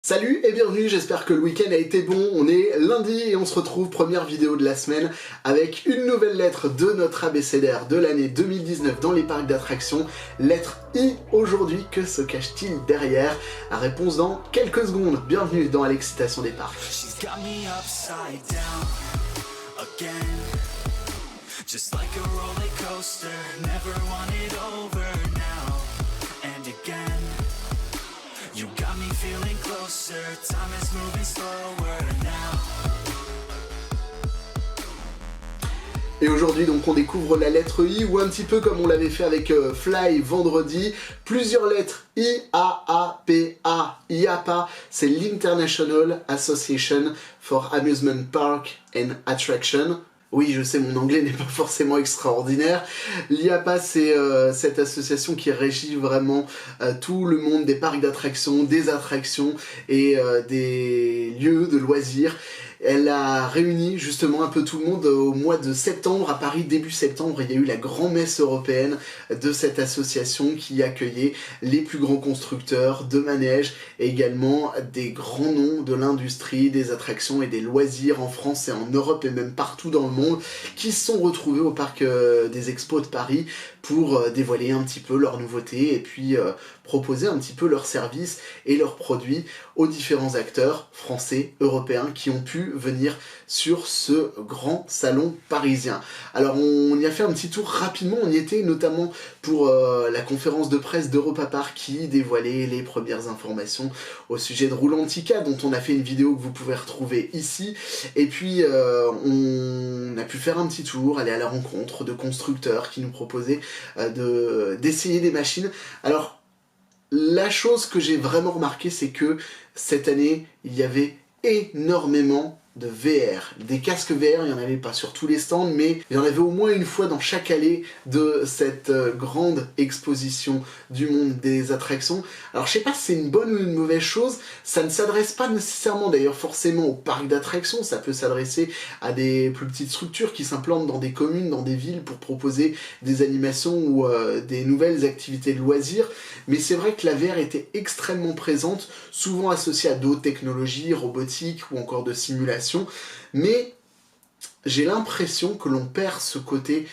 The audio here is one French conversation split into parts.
Salut et bienvenue, j'espère que le week-end a été bon. On est lundi et on se retrouve, première vidéo de la semaine, avec une nouvelle lettre de notre abécédaire de l'année 2019 dans les parcs d'attractions. Lettre I aujourd'hui, que se cache-t-il derrière? La réponse dans quelques secondes. Bienvenue dans À l'excitation des parcs. You got me feeling closer, time is moving slower now. Et aujourd'hui donc on découvre la lettre I, ou un petit peu comme on l'avait fait avec Fly vendredi, plusieurs lettres I-A-A-P-A. IAPA, c'est l'International Association for Amusement Park and Attraction. Oui, je sais, mon anglais n'est pas forcément extraordinaire. L'IAPA, c'est cette association qui régit vraiment tout le monde des parcs d'attractions, des attractions et des lieux de loisirs. Elle a réuni justement un peu tout le monde au mois de septembre à Paris, début septembre. Il y a eu la grand-messe européenne de cette association qui accueillait les plus grands constructeurs de manèges et également des grands noms de l'industrie, des attractions et des loisirs en France et en Europe et même partout dans le monde qui se sont retrouvés au parc des Expos de Paris pour dévoiler un petit peu leurs nouveautés et puis proposer un petit peu leurs services et leurs produits aux différents acteurs français, européens qui ont pu venir sur ce grand salon parisien. Alors on y a fait un petit tour rapidement, on y était notamment pour la conférence de presse d'Europa Park qui dévoilait les premières informations au sujet de Roulantica dont on a fait une vidéo que vous pouvez retrouver ici. Et puis on a pu faire un petit tour, aller à la rencontre de constructeurs qui nous proposaient d'essayer des machines. Alors la chose que j'ai vraiment remarqué, c'est que cette année, il y avait énormément de VR. Des casques VR, il n'y en avait pas sur tous les stands, mais il y en avait au moins une fois dans chaque allée de cette grande exposition du monde des attractions. Alors je sais pas si c'est une bonne ou une mauvaise chose, ça ne s'adresse pas nécessairement d'ailleurs forcément aux parcs d'attractions, ça peut s'adresser à des plus petites structures qui s'implantent dans des communes, dans des villes pour proposer des animations ou des nouvelles activités de loisirs, mais c'est vrai que la VR était extrêmement présente, souvent associée à d'autres technologies, robotiques ou encore de simulation. Mais j'ai l'impression que l'on perd ce côté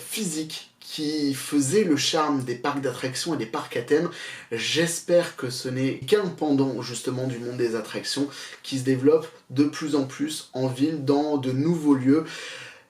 physique qui faisait le charme des parcs d'attractions et des parcs à thème. J'espère que ce n'est qu'un pendant justement du monde des attractions qui se développe de plus en plus en ville, dans de nouveaux lieux.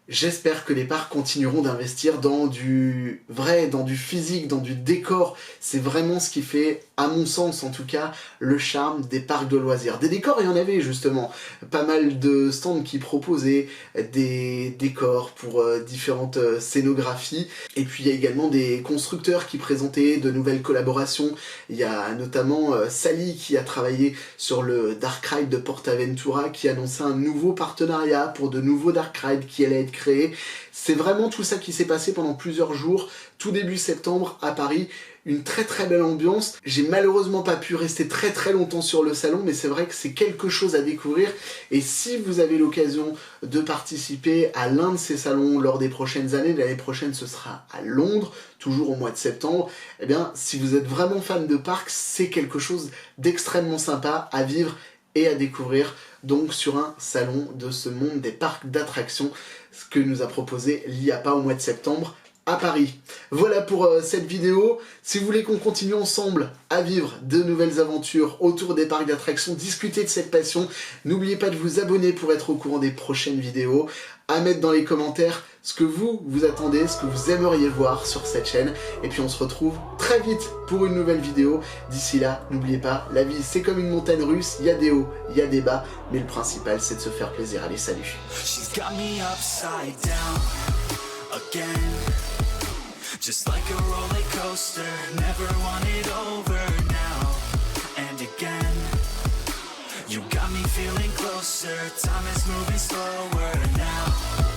J'espère que les parcs continueront d'investir dans du vrai, dans du physique, dans du décor. C'est vraiment ce qui fait, à mon sens en tout cas, le charme des parcs de loisirs. Des décors, il y en avait justement. Pas mal de stands qui proposaient des décors pour différentes scénographies. Et puis il y a également des constructeurs qui présentaient de nouvelles collaborations. Il y a notamment Sally qui a travaillé sur le Dark Ride de PortAventura, qui annonçait un nouveau partenariat pour de nouveaux Dark Rides qui allaient être créés. C'est vraiment tout ça qui s'est passé pendant plusieurs jours, tout début septembre à Paris. Une très très belle ambiance. J'ai malheureusement pas pu rester très longtemps sur le salon, mais c'est vrai que c'est quelque chose à découvrir. Et si vous avez l'occasion de participer à l'un de ces salons lors des prochaines années, l'année prochaine ce sera à Londres, toujours au mois de septembre, eh bien si vous êtes vraiment fan de parcs, c'est quelque chose d'extrêmement sympa à vivre et à découvrir donc sur un salon de ce monde des parcs d'attractions, ce que nous a proposé l'IAPA au mois de septembre à Paris. Voilà pour cette vidéo. Si vous voulez qu'on continue ensemble à vivre de nouvelles aventures autour des parcs d'attractions, discuter de cette passion, n'oubliez pas de vous abonner pour être au courant des prochaines vidéos, à mettre dans les commentaires ce que vous attendez, ce que vous aimeriez voir sur cette chaîne, et puis on se retrouve très vite pour une nouvelle vidéo. D'ici là, n'oubliez pas, la vie c'est comme une montagne russe, il y a des hauts, il y a des bas, mais le principal c'est de se faire plaisir. Allez, salut. Just like a roller coaster, never want it over now and again. You got me feeling closer, time is moving slower now.